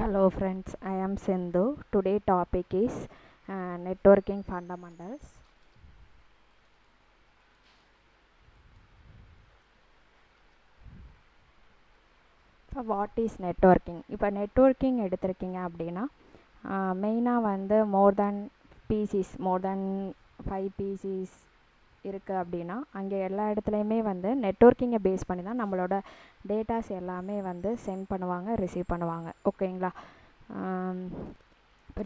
Hello friends, I am Sindhu. Today topic is networking fundamentals. இப்போ what is networking? இப்போ networking எடுத்திருக்கீங்க அப்படின்னா மெயினாக வந்து மோர் தேன் 5 பிசிஸ் இருக்குது அப்படின்னா அங்கே எல்லா இடத்துலையுமே வந்து நெட்வொர்க்கிங்கை பேஸ் பண்ணி தான் நம்மளோட டேட்டாஸ் எல்லாமே வந்து சென்ட் பண்ணுவாங்க, ரிசீவ் பண்ணுவாங்க. ஓகேங்களா?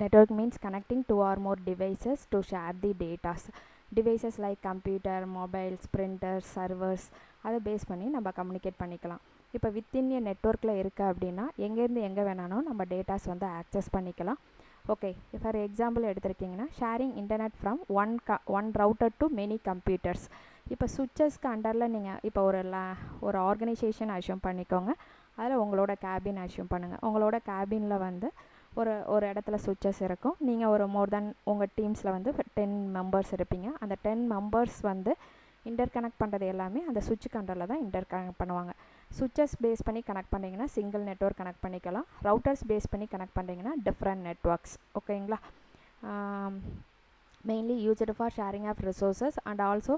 Network means connecting two or more devices to share the data. Devices like computer, mobiles, printers, servers அதை பேஸ் பண்ணி நம்ம கம்யூனிகேட் பண்ணிக்கலாம். இப்போ வித்தின் ஏ நெட்வொர்க்கில் இருக்குது அப்படின்னா எங்கேருந்து எங்கே வேணாலும் நம்ம டேட்டாஸ் வந்து ஆக்சஸ் பண்ணிக்கலாம். ஓகே, ஃபார் எக்ஸாம்பிள் எடுத்திருக்கீங்கன்னா sharing internet from one router to many computers. இப்போ சுவிட்சஸ்க்கு அண்டரில் நீங்கள் இப்போ ஒரு ஆர்கனைசேஷன் அஷ்யூம் பண்ணிக்கோங்க. அதில் உங்களோட கேபின் அஷ்யூம் பண்ணுங்கள். உங்களோட கேபினில் வந்து ஒரு இடத்துல சுவிட்சஸ் இருக்கும். நீங்கள் ஒரு மோர் தென் உங்கள் டீம்ஸில் வந்து 10 மெம்பர்ஸ் இருப்பீங்க. அந்த 10 மெம்பர்ஸ் வந்து இன்டர் கனெக்ட் பண்ணுறது எல்லாமே அந்த சுவிட்ச் கண்ட்ரோலில் தான் இன்டர் கனெக்ட் பண்ணுவாங்க. சுவிட்சஸ் பேஸ் பண்ணி கனெக்ட் பண்ணிங்கன்னா சிங்கிள் நெட்வொர்க் கனெக்ட் பண்ணிக்கலாம். ரவுட்டர்ஸ் பேஸ் பண்ணி கனெக்ட் பண்ணிங்கன்னா டிஃப்ரெண்ட் நெட்வொர்க்ஸ். ஓகேங்களா? Mainly used for sharing of resources and also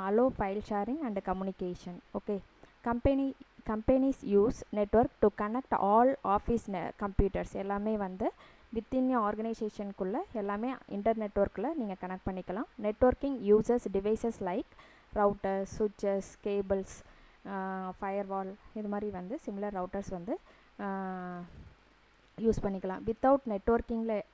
allow file sharing and communication. Okay, companies use network to connect all office computers. எல்லாமே வந்து within ஆர்கனைசேஷனுக்குள்ளே எல்லாமே inter நெட்வொர்க்கில் நீங்கள் connect பண்ணிக்கலாம். Networking uses devices like routers, சுவிட்சஸ், cables, firewall இது மாதிரி வந்து சிமிலர் ரவுட்டர்ஸ் வந்து யூஸ் பண்ணிக்கலாம். வித்தவுட் நெட்வொர்க்கிங்கில்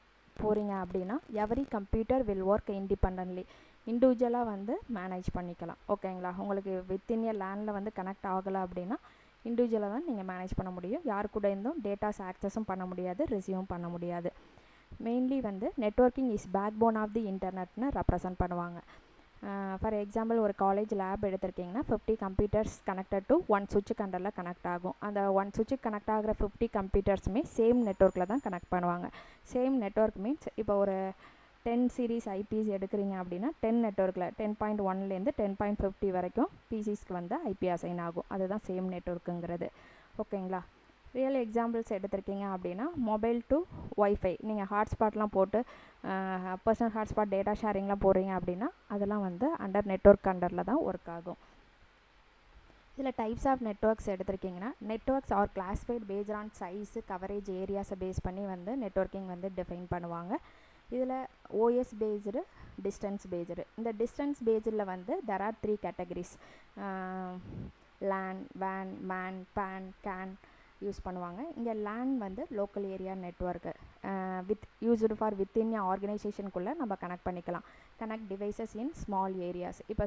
போகிறீங்க அப்படின்னா every computer will work independently. இண்டிவிஜுவலாக வந்து மேனேஜ் பண்ணிக்கலாம். ஓகேங்களா? உங்களுக்கு வித்தின் ஏ லேண்டில் வந்து கனெக்ட் ஆகலை அப்படின்னா இண்டிவிஜுவலாக தான் நீங்கள் மேனேஜ் பண்ண முடியும். யாரு கூட இருந்தும் டேட்டாஸ் ஆக்சஸும் பண்ண முடியாது, ரிசீவும் பண்ண முடியாது. மெயின்லி வந்து networking is backbone of the இன்டர்நெட்னு ரெப்ரசன்ட் பண்ணுவாங்க. ஃபார் எக்ஸாம்பிள் ஒரு காலேஜ் லேப் எடுத்திருக்கீங்கன்னா 50 கம்ப்யூட்டர்ஸ் கனெக்டட் டு ஒன் சுவிட்ச் கண்ட்ரோலில் கனெக்ட் ஆகும். அந்த ஒன் சுவிட்சுக்கு கனெக்ட் ஆகிற 50 கம்ப்யூட்டர்ஸுமே சேம் நெட்வொர்க்கில் தான் கனெக்ட் பண்ணுவாங்க. சேம் நெட்வொர்க் மீன்ஸ் இப்போ ஒரு 10 சீரீஸ் ஐபிஸ் எடுக்கிறீங்க அப்படின்னா 10 நெட்வொர்க்கில் 10.1லேருந்து 10.50 வரைக்கும் பிசிஸ்க்கு வந்து ஐபி அசைன் ஆகும். அதுதான் சேம் நெட்வொர்க்குங்கிறது. ஓகேங்களா? ரியல் எக்ஸாம்பிள்ஸ் எடுத்திருக்கீங்க அப்படின்னா மொபைல் டு ஒய்ஃபை, நீங்கள் ஹாட்ஸ்பாட்லாம் போட்டு பர்சனல் ஹாட்ஸ்பாட் டேட்டா ஷேரிங்லாம் போடுறீங்க அப்படின்னா அதெல்லாம் வந்து அண்டர் நெட்வொர்க் அண்டரில் தான் ஒர்க் ஆகும். இதில் டைப்ஸ் ஆஃப் நெட்வொர்க்ஸ் எடுத்திருக்கீங்கன்னா networks are classified based on size, coverage, ஏரியாஸை பேஸ் பண்ணி வந்து நெட்வொர்க்கிங் வந்து டிஃபைன் பண்ணுவாங்க. இதில் ஓஎஸ் பேஸ்டு, டிஸ்டன்ஸ் பேஸ்டு. இந்த டிஸ்டன்ஸ் பேஸ்டில் வந்து தெர் ஆர் 3 கேட்டகரிஸ். லேன், வேன், மேன், பேன், கேன் யூஸ் பண்ணுவாங்க. இங்கே லேன் வந்து local area network used for within ஆர்கனைசேஷனுக்குள்ளே நம்ம கனெக்ட் பண்ணிக்கலாம். Connect devices in small areas. இப்போ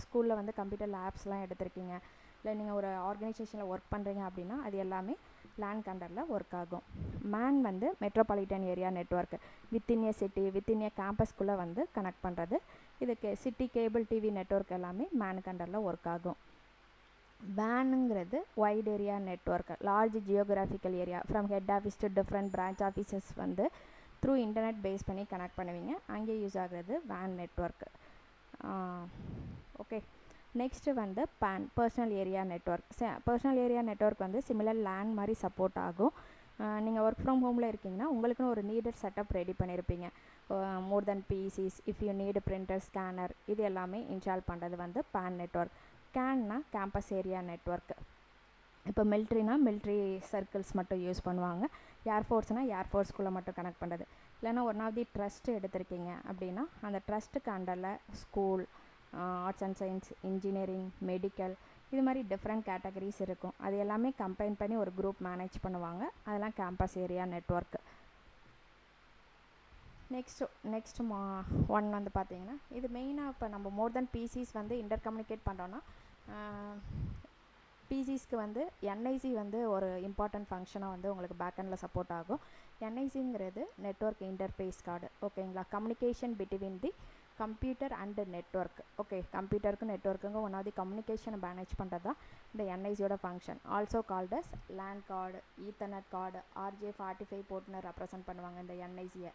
ஸ்கூலில் வந்து கம்ப்யூட்டர் லேப்ஸ்லாம் எடுத்திருக்கீங்க, இல்லை நீங்கள் ஒரு ஆர்கனைசேஷனில் ஒர்க் பண்ணுறீங்க அப்படின்னா அது எல்லாமே லேன் கண்டரில் ஒர்க் ஆகும். மேன் வந்து metropolitan area network, within a city, within a கேம்பஸ்குள்ளே வந்து கனெக்ட் பண்ணுறது. இதுக்கு சிட்டி கேபிள் டிவி நெட்வொர்க் எல்லாமே மேன் கண்டரில் ஒர்க் ஆகும். வேனுங்கிறது wide area network, large geographical area from head office to different branch offices வந்து த்ரூ இன்டர்நெட் பேஸ் பண்ணி கனெக்ட் பண்ணுவீங்க. அங்கே யூஸ் ஆகிறது வேன் நெட்வொர்க். ஓகே, நெக்ஸ்ட்டு வந்து PAN, personal area network. Personal area network வந்து சிமிலர் லேன் மாதிரி சப்போர்ட் ஆகும். நீங்கள் ஒர்க் ஃப்ரம் ஹோமில் இருக்கீங்கன்னா உங்களுக்குன்னு ஒரு நீடட் செட்டப் ரெடி பண்ணியிருப்பீங்க. More than PCs, if you need printer, scanner, இது எல்லாமே இன்ஸ்டால் பண்ணுறது வந்து பேன் நெட்வொர்க். கேன்னா கேம்பஸ் ஏரியா நெட்வொர்க். இப்போ மிலிட்ரினா மிலிட்ரி சர்க்கிள்ஸ் மட்டும் யூஸ் பண்ணுவாங்க. ஏர்ஃபோர்ஸ்னால் ஏர்ஃபோர்ஸ்குள்ளே மட்டும் கனெக்ட் பண்ணுறது. இல்லைனா ஒன் ஆஃப் தி ட்ரஸ்ட் எடுத்திருக்கீங்க அப்படின்னா அந்த ட்ரஸ்ட்டுக்கு அண்டரில் school, arts and science, engineering, medical, இது மாதிரி டிஃப்ரெண்ட் கேட்டகரிஸ் இருக்கும். அது எல்லாமே கம்பைன் பண்ணி ஒரு குரூப் மேனேஜ் பண்ணுவாங்க. அதெல்லாம் campus area network. Next one வந்து பார்த்தீங்கன்னா இது மெயினாக இப்போ நம்ம மோர் தென் பிசிஸ் வந்து இன்டர் கம்யூனிகேட் பண்ணுறோன்னா பிசிஸ்க்கு வந்து என்ஐசி வந்து ஒரு இம்பார்ட்டன்ட் ஃபங்க்ஷனாக வந்து உங்களுக்கு பேக்கெண்டில் சப்போர்ட் ஆகும். என்ஐசிங்கிறது நெட்வொர்க் இன்டர்ஃபேஸ் கார்டு. ஓகேங்களா? Communication between the computer and network. Okay, கம்ப்யூட்டருக்கு நெட்வொர்க்குங்க ஒன் ஆஃப் தி கம்யூனிகேஷனை மேனேஜ் பண்ணுறது தான் இந்த என்ஐசியோட function. Also called as LAN card, Ethernet card, RJ45 போர்ட்னு ரெப்ரசன்ட் பண்ணுவாங்க இந்த என்ஐசியை.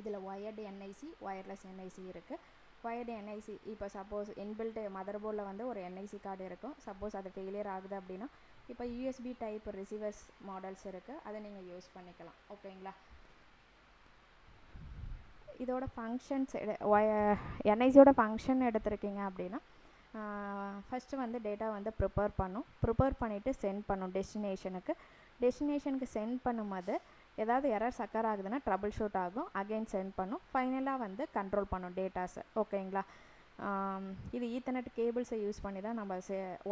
இதில் ஒயர்டு என்ஐசி, ஒயர்லெஸ் என்ஐசி இருக்குது. ஒயர்டு என்ஐசி இப்போ சப்போஸ் இன்பில்ட் மதர் போர்டில் வந்து ஒரு என்ஐசி கார்டு இருக்கும். சப்போஸ் அது ஃபெயிலியர் ஆகுது அப்படின்னா இப்போ யூஎஸ்பி டைப் ரிசீவர்ஸ் மாடல்ஸ் இருக்குது, அதை நீங்கள் யூஸ் பண்ணிக்கலாம். ஓகேங்களா. இதோட ஃபங்க்ஷன்ஸ் என்ஐசியோட ஃபங்க்ஷன் எடுத்திருக்கீங்க அப்படின்னா ஃபஸ்ட்டு வந்து டேட்டா வந்து ப்ரிப்பேர் பண்ணிவிட்டு சென்ட் பண்ணும் டெஸ்டினேஷனுக்கு சென்ட் பண்ணும்போது ஏதாவது எரர்ஸ் அக்கர் ஆகுதுன்னா ட்ரபிள் ஷூட் ஆகும், அகெயின் சென்ட் பண்ணும், ஃபைனலாக வந்து கண்ட்ரோல் பண்ணும் டேட்டாஸை. ஓகேங்களா. இது ஈத்தர்நெட் கேபிள்ஸை யூஸ் பண்ணி தான் நம்ம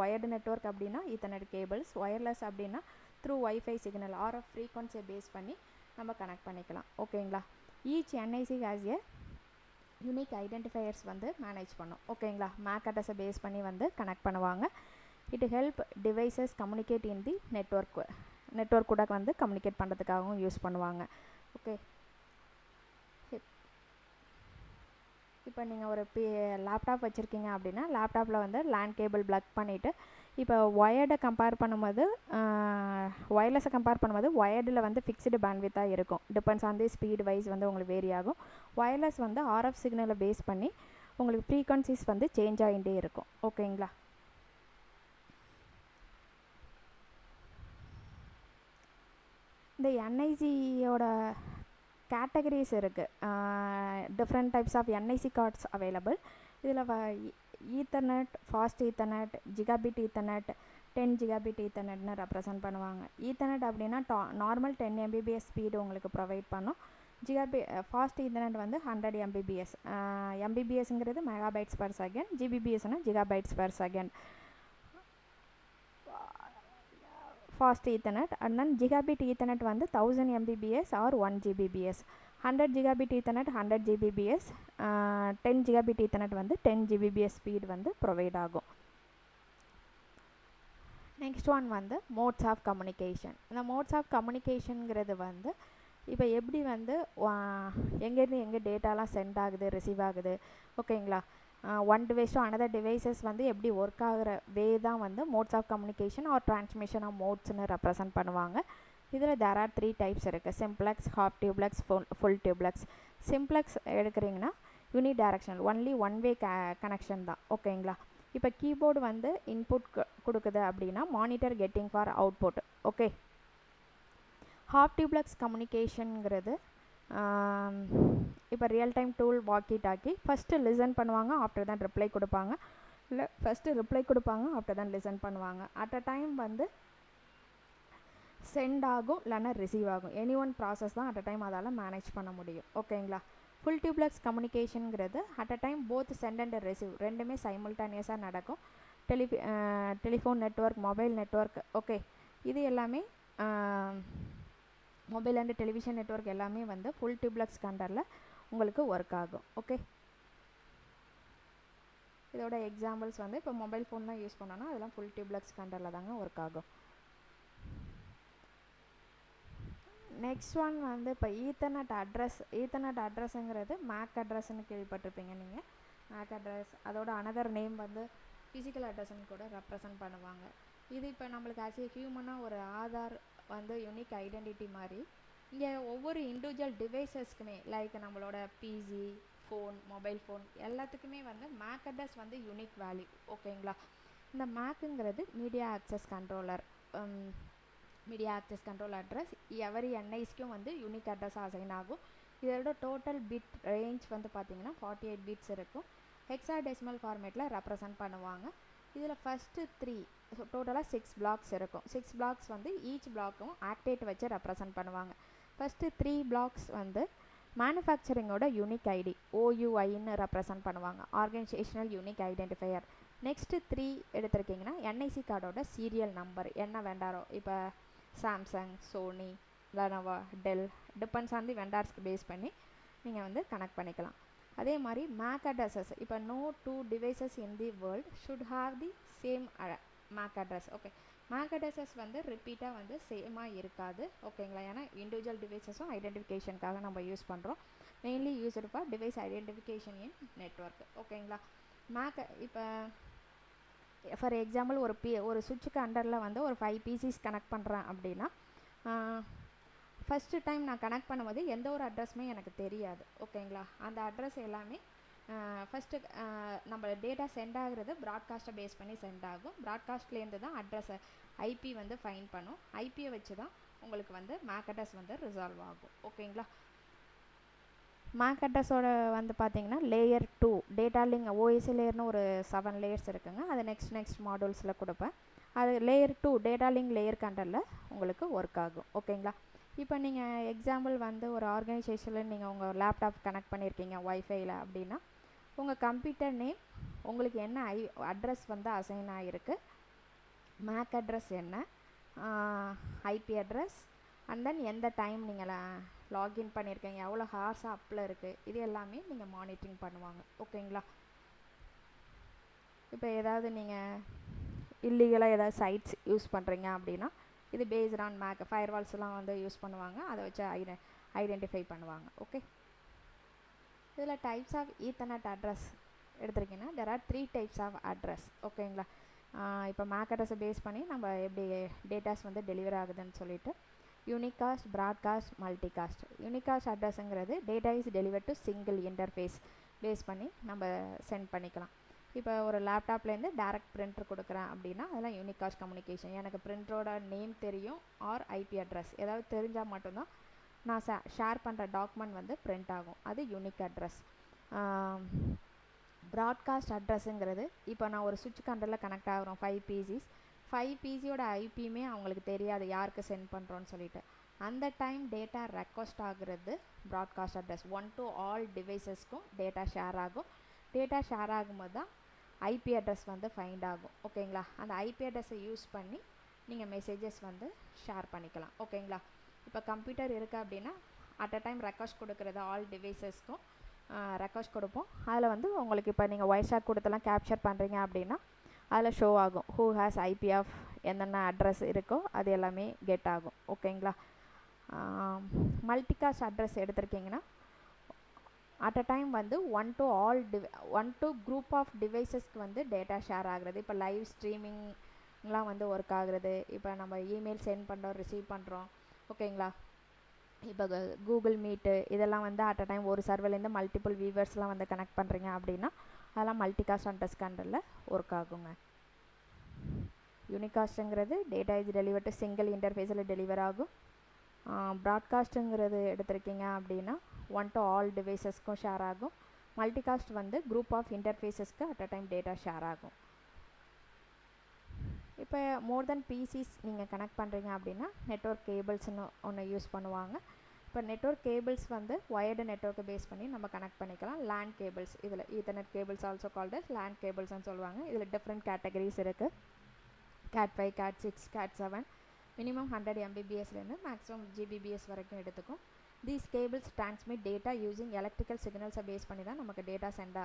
ஒயர்டு நெட்வொர்க் அப்படின்னா ஈத்தர்நெட் கேபிள்ஸ், ஒயர்லெஸ் அப்படின்னா த்ரூ வைஃபை சிக்னல் ஆர்எஃப் ஃப்ரீக்வன்சியை பேஸ் பண்ணி நம்ம கனெக்ட் பண்ணிக்கலாம். ஓகேங்களா. Each NIC has a unique identifiers வந்து மேனேஜ் பண்ணும். ஓகேங்களா. மேக் அட்ரஸை பேஸ் பண்ணி வந்து கனெக்ட் பண்ணுவாங்க. It help devices communicate in the network கூட வந்து கம்யூனிகேட் பண்ணுறதுக்காகவும் யூஸ் பண்ணுவாங்க. ஓகே. இப்போ நீங்கள் ஒரு லேப்டாப் வச்சுருக்கீங்க அப்படின்னா லேப்டாப்பில் வந்து லேண்ட் கேபிள் ப்ளக் பண்ணிவிட்டு இப்போ ஒயர்டை கம்பேர் பண்ணும்போது ஒயர்லெஸை கம்பேர் பண்ணும்போது ஒயர்டில் வந்து ஃபிக்ஸ்டு பேண்ட்வித்தாக இருக்கும். Depends on the speed wise வந்து உங்களுக்கு வேரி ஆகும். ஒயர்லெஸ் வந்து ஆர்எஃப் சிக்னலை பேஸ் பண்ணி உங்களுக்கு ஃப்ரீக்வன்சிஸ் வந்து சேஞ்ச் ஆகிட்டே இருக்கும். ஓகேங்களா. இந்த என்ஐசியோட கேட்டகரிஸ் இருக்குது. Different types of NIC cards available. இதில் Ethernet, fast Ethernet, gigabit Ethernet, 10 gigabit ஈத்தர்நெட்னு ரெப்ரசன்ட் பண்ணுவாங்க. ஈத்தர்நெட் அப்படின்னா நார்மல் 10 Mbps ஸ்பீடு உங்களுக்கு ப்ரொவைட் பண்ணும். ஃபாஸ்ட் ஈத்தர்நெட் வந்து 100 Mbps. Mbpsங்கிறது மெகாபைட்ஸ் பர் செகண்ட், ஜிபிபிஎஸ்னா gigabytes per second. Fast Ethernet. And then gigabit Ethernet வந்து 1000 Mbps or 1 Gbps. 100 gigabit Ethernet 100 Gbps. 10 gigabit Ethernet வந்து 10 Gbps ஸ்பீட் வந்து ப்ரொவைட் ஆகும். நெக்ஸ்ட் ஒன் வந்து மோட்ஸ் ஆஃப் கம்யூனிகேஷன். இந்த modes of கம்யூனிகேஷனுங்கிறது வந்து இப்போ எப்படி வந்து எங்கேருந்து எங்கே டேட்டாலாம் சென்ட் ஆகுது, ரிசீவ் ஆகுது. ஓகேங்களா. One device to another devices வந்து எப்படி ஒர்க் ஆகிற வே தான் வந்து modes of communication or transmission of மோட்ஸ்னு ரெப்ரசன்ட் பண்ணுவாங்க. இதில் தேர் ஆர் 3 டைப்ஸ் இருக்குது. Simplex, half duplex, full duplex. Simplex எடுக்கிறீங்கன்னா unidirectional, only one way connection தான். ஓகேங்களா. இப்போ கீபோர்டு வந்து இன்புட் கொடுக்குது அப்படின்னா monitor getting for output. Okay. Half duplex கம்யூனிகேஷனுங்கிறது இப்போ real time tool walkie talkie. First listen பண்ணுவாங்க, ஆஃப்டர் தான் ரிப்ளை கொடுப்பாங்க. இல்லை ஃபஸ்ட்டு ரிப்ளை கொடுப்பாங்க, ஆஃப்டர் தான் லிசன் பண்ணுவாங்க. அட் அ டைம் வந்து சென்ட் ஆகும் இல்லைன்னா ரிசீவ் ஆகும். எனி ஒன் ப்ராசஸ் தான் அட் அ டைம் அதால் மேனேஜ் பண்ண முடியும். ஓகேங்களா. ஃபுல் டியூப்ளெக்ஸ் கம்யூனிகேஷனுங்கிறது at a time both send and receive ரெண்டுமே சைமல்டேனியஸாக நடக்கும். Telephone network, mobile network. Okay. இது எல்லாமே மொபைல் அண்ட் டெலிவிஷன் நெட்வொர்க் எல்லாமே வந்து ஃபுல் டியூப்ளெக்ஸ் கண்டரில் உங்களுக்கு ஒர்க் ஆகும். ஓகே. இதோட எக்ஸாம்பிள்ஸ் வந்து இப்போ மொபைல் ஃபோன் தான் யூஸ் பண்ணோன்னா அதெல்லாம் ஃபுல் டியூப்ளெக்ஸ் கண்டரில் தாங்க ஒர்க் ஆகும். நெக்ஸ்ட் ஒன் வந்து இப்போ ஈத்தர்நெட் அட்ரஸ்ங்கிறது மேக் அட்ரஸ்ன்னு கேள்விப்பட்டிருப்பீங்க நீங்கள். மேக் அட்ரஸ் அதோட அனதர் நேம் வந்து ஃபிசிக்கல் அட்ரஸ்ன்னு கூட ரெப்ரசன்ட் பண்ணுவாங்க. இது இப்போ நம்மளுக்கு ஆஸ் ஏ ஹியூமனாக ஒரு ஆதார் வந்து யூனிக் ஐடென்டிட்டி மாதிரி இங்கே ஒவ்வொரு இண்டிவிஜுவல் டிவைசஸ்க்குமே லைக் நம்மளோட பிசி, ஃபோன், மொபைல் ஃபோன் எல்லாத்துக்குமே வந்து மேக் அட்ரஸ் வந்து யூனிக் வேல்யூ. ஓகேங்களா. இந்த மேக்குங்கிறது media access controller address every என்ஐஸ்க்கும் வந்து யூனிக் அட்ரஸ் அசைன் ஆகும். இதோட டோட்டல் பிட் ரேஞ்ச் வந்து பார்த்திங்கன்னா 48 பிட்ஸ் இருக்கும். ஹெக்ஸாடெசிமல் ஃபார்மேட்டில் ரெப்ரசன்ட் பண்ணுவாங்க. இதில் ஃபஸ்ட்டு 3 டோட்டலாக 6 பிளாக்ஸ் இருக்கும். 6 பிளாக்ஸ் வந்து ஈச் பிளாக்கும் ஆக்டேட் வச்சு ரெப்ரசன்ட் பண்ணுவாங்க. ஃபஸ்ட்டு 3 பிளாக்ஸ் வந்து மேனுஃபேக்சரிங்கோட யூனிக் ஐடி OUIன்னு ரெப்ரசன்ட் பண்ணுவாங்க, ஆர்கனைசேஷனல் யூனிக் ஐடென்டிஃபையர். நெக்ஸ்ட்டு 3 எடுத்திருக்கிங்கன்னா என்ஐசி கார்டோட சீரியல் நம்பர் என்ன வெண்டாரோ, இப்போ Samsung, Sony, Lenovo, Dell depends on the வெண்டார்ஸ்க்கு பேஸ் பண்ணி நீங்கள் வந்து கனெக்ட் பண்ணிக்கலாம். அதே மாதிரி மேக் அட்ரஸஸ் இப்போ no 2 devices in the world should have the same MAC address. Okay. MAC addresses வந்து ரிப்பீட்டாக வந்து சேமாக இருக்காது. ஓகேங்களா. ஏன்னா இண்டிவிஜுவல் டிவைசஸும் ஐடென்டிஃபிகேஷனுக்காக நம்ம யூஸ் பண்ணுறோம். Mainly used for device identification in network. ஓகேங்களா. இப்போ ஃபார் எக்ஸாம்பிள் ஒரு சுவிட்சுக்கு அண்டரில் வந்து ஒரு 5 PCs கனெக்ட் பண்ணுறேன் அப்படின்னா ஃபஸ்ட்டு டைம் நான் கனெக்ட் பண்ணும்போது எந்த ஒரு அட்ரஸுமே எனக்கு தெரியாது. ஓகேங்களா. அந்த அட்ரஸ் எல்லாமே ஃபஸ்ட்டு நம்ம டேட்டா சென்ட் ஆகுறது ப்ராட்காஸ்ட்டை பேஸ் பண்ணி சென்ட் ஆகும். ப்ராட்காஸ்ட்லேருந்து தான் ஐபி வந்து ஃபைண்ட் பண்ணும். ஐபியை வச்சு தான் உங்களுக்கு வந்து மேக் அட்ரஸ் வந்து ரிசால்வ் ஆகும். ஓகேங்களா. மேக் அட்ரஸோட வந்து பார்த்தீங்கன்னா லேயர் 2 டேட்டா லிங்க் ஓஎஸ்சி லேயர்னு ஒரு 7 லேயர்ஸ் இருக்குங்க. அது நெக்ஸ்ட் மாடல்ஸில் கொடுப்பேன். அது லேயர் 2 டேட்டா லிங்க் லேயர் கண்டரில் உங்களுக்கு ஒர்க் ஆகும். ஓகேங்களா. இப்போ நீங்கள் எக்ஸாம்பிள் வந்து ஒரு ஆர்கனைசேஷனில் நீங்கள் உங்கள் லேப்டாப் கனெக்ட் பண்ணியிருக்கீங்க ஒய்ஃபைல அப்படின்னா உங்கள் கம்ப்யூட்டர் நேம், உங்களுக்கு என்ன அட்ரஸ் வந்து அசைன் ஆகிருக்கு, மேக் அட்ரஸ் என்ன, ஐபி அட்ரஸ், அண்ட் தென் எந்த டைம் நீங்கள் லாகின் பண்ணியிருக்கீங்க, எவ்வளோ ஹார்ஸ் அப்பில் இருக்குது, இது எல்லாமே நீங்கள் மானிட்டரிங் பண்ணுவாங்க. ஓகேங்களா. இப்போ ஏதாவது நீங்கள் இல்லீகலாக ஏதாவது சைட்ஸ் யூஸ் பண்ணுறீங்க அப்படின்னா இது பேஸ்ட் ஆன் மேக் ஃபயர்வால்ஸ்லாம் வந்து யூஸ் பண்ணுவாங்க. அதை வச்சு ஐடென்டிஃபை பண்ணுவாங்க. ஓகே. இதில் டைப்ஸ் ஆஃப் ஈத்தர்நெட் அட்ரஸ் எடுத்துருக்கீங்கன்னா there are 3 types of address. ஓகேங்களா. இப்போ மேக் அட்ரஸை பேஸ் பண்ணி நம்ம எப்படி டேட்டாஸ் வந்து டெலிவர் ஆகுதுன்னு சொல்லிட்டு யூனிகாஸ்ட், ப்ராட்காஸ்ட், மல்டிகாஸ்ட். யூனிகாஸ்ட் அட்ரஸுங்கிறது data is deliver to single interface base பண்ணி நம்ம சென்ட் பண்ணிக்கலாம். இப்போ ஒரு லேப்டாப்லேருந்து டேரக்ட் பிரிண்டர் கொடுக்குறேன் அப்படின்னா அதெல்லாம் யூனிகாஸ்ட் கம்யூனிகேஷன். எனக்கு பிரிண்டரோட நேம் தெரியும் ஆர் ஐபி அட்ரஸ் ஏதாவது தெரிஞ்சால் மட்டும்தான் நான் ஷேர் பண்ணுற டாக்குமெண்ட் வந்து பிரிண்ட் ஆகும். அது யூனிக் அட்ரஸ். ப்ராட்காஸ்ட் அட்ரஸுங்கிறது இப்போ நான் ஒரு சுவிட்ச் கண்ட்ரோலில் கனெக்ட் ஆகிறோம் 5 பிசியோட ஐபியுமே அவங்களுக்கு தெரியாது யாருக்கு சென்ட் பண்ணுறோன்னு சொல்லிட்டு. அந்த டைம் டேட்டா ரெக்வஸ்ட் ஆகுறது ப்ராட்காஸ்ட் அட்ரஸ். 1 to all டிவைசஸ்க்கும் டேட்டா ஷேர் ஆகும். டேட்டா ஷேர் ஆகும்போது தான் ஐபி அட்ரஸ் வந்து ஃபைண்ட் ஆகும். ஓகேங்களா. அந்த ஐபி அட்ரஸை யூஸ் பண்ணி நீங்கள் மெசேஜஸ் வந்து ஷேர் பண்ணிக்கலாம். ஓகேங்களா. இப்போ கம்ப்யூட்டர் இருக்குது அப்படின்னா அட் அ டைம் ரெக்வஸ்ட் கொடுக்குறது ஆல் டிவைசஸ்க்கும் ரெக்வஸ்ட் கொடுப்போம். அதில் வந்து உங்களுக்கு இப்போ நீங்கள் வாய்ஸாக கொடுத்தெல்லாம் கேப்சர் பண்ணுறீங்க அப்படின்னா அதில் ஷோ ஆகும் ஹூ ஹேஸ் ஐபி ஆஃப் என்னென்ன அட்ரஸ் இருக்கோ அது எல்லாமே கெட் ஆகும். ஓகேங்களா. மல்டிகாஸ்ட் அட்ரஸ் எடுத்திருக்கீங்கன்னா அட் அ டைம் வந்து ஒன் to குரூப் ஆஃப் டிவைசஸ்க்கு வந்து டேட்டா ஷேர் ஆகுறது. இப்போ லைவ் ஸ்ட்ரீமிங்லாம் வந்து ஒர்க் ஆகுறது. இப்போ நம்ம இமெயில் சென்ட் பண்ணுறோம், ரிசீவ் பண்ணுறோம். ஓகேங்களா. இப்போ கூகுள் மீட்டு இதெல்லாம் வந்து அட் அ டைம் ஒரு சர்வர்லேருந்து மல்டிபிள் வியூவர்ஸ்லாம் வந்து கனெக்ட் பண்ணுறீங்க அப்படின்னா அதெல்லாம் மல்டிகாஸ்ட் அட்ரஸ் கண்ட்ரோலில் ஒர்க் ஆகுங்க. யூனிகாஸ்ட்டுங்கிறது data is deliver to single இன்டர்ஃபேஸில் டெலிவர் ஆகும். ப்ராட்காஸ்ட்டுங்கிறது எடுத்திருக்கீங்க அப்படின்னா 1 to all டிவைசஸ்க்கும் ஷேர் ஆகும். மல்டிகாஸ்ட் வந்து குரூப் ஆஃப் இன்டர்ஃபேஸஸ்க்கு at a time data share ஆகும். இப்போ மோர் தென் பிசிஸ் நீங்கள் கனெக்ட் பண்ணுறீங்க அப்படின்னா நெட்வொர்க் கேபிள்ஸ்னு ஒன்று யூஸ் பண்ணுவாங்க. இப்போ நெட்வொர்க் கேபிள்ஸ் வந்து ஒயர்டு நெட்வொர்க்கை பேஸ் பண்ணி நம்ம கனெக்ட் பண்ணிக்கலாம். லேண்ட் கேபிள்ஸ், இதில் ethernet cables also called LAN கேபிள்ஸ்னு சொல்லுவாங்க. இதில் டிஃப்ரெண்ட் கேட்டகரிஸ் இருக்குது. CAT 5, CAT 6, CAT 7 minimum 100 mbps maximum GBps வரைக்கும் எடுத்துக்கும். These cables transmit data using electrical சிக்னல்ஸை பேஸ் பண்ணி தான் நமக்கு டேட்டா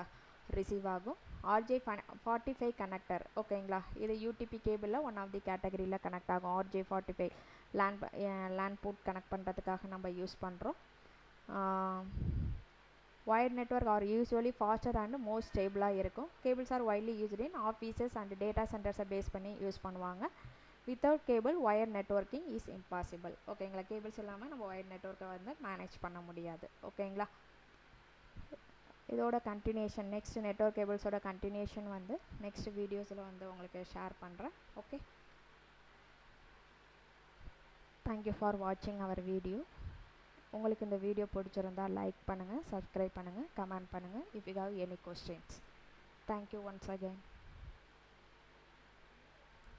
ரிசீவ் ஆகும். RJ45 connector. ஓகேங்களா. இது யூடிபி கேபிளில் ஒன் ஆஃப் தி கேட்டகரியில் கனெக்ட் ஆகும். RJ45 லேண்ட் போர்ட் கனெக்ட் பண்ணுறதுக்காக நம்ம யூஸ் பண்ணுறோம். Wired network are usually faster and more ஸ்டேபிளாக இருக்கும். Cables are widely used in offices and data சென்டர்ஸை பேஸ் பண்ணி யூஸ் பண்ணுவாங்க. Without cable wire networking is impossible. ஓகேங்களா. கேபிள்ஸ் இல்லாமல் நம்ம ஒயர் நெட்வொர்க்கை வந்து மேனேஜ் பண்ண முடியாது. ஓகேங்களா. இதோட கண்டினியூஷன் நெக்ஸ்ட் நெட்வொர்க் கேபிள்ஸோட கண்டினியூஷன் வந்து நெக்ஸ்ட் வீடியோஸில் வந்து உங்களுக்கு ஷேர் பண்ணுறேன். ஓகே. தேங்க்யூ ஃபார் வாட்சிங் அவர் வீடியோ. உங்களுக்கு இந்த வீடியோ பிடிச்சிருந்தால் லைக் பண்ணுங்கள், சப்ஸ்கிரைப் பண்ணுங்கள், கமெண்ட் பண்ணுங்கள். If you have any questions. Thank you once again.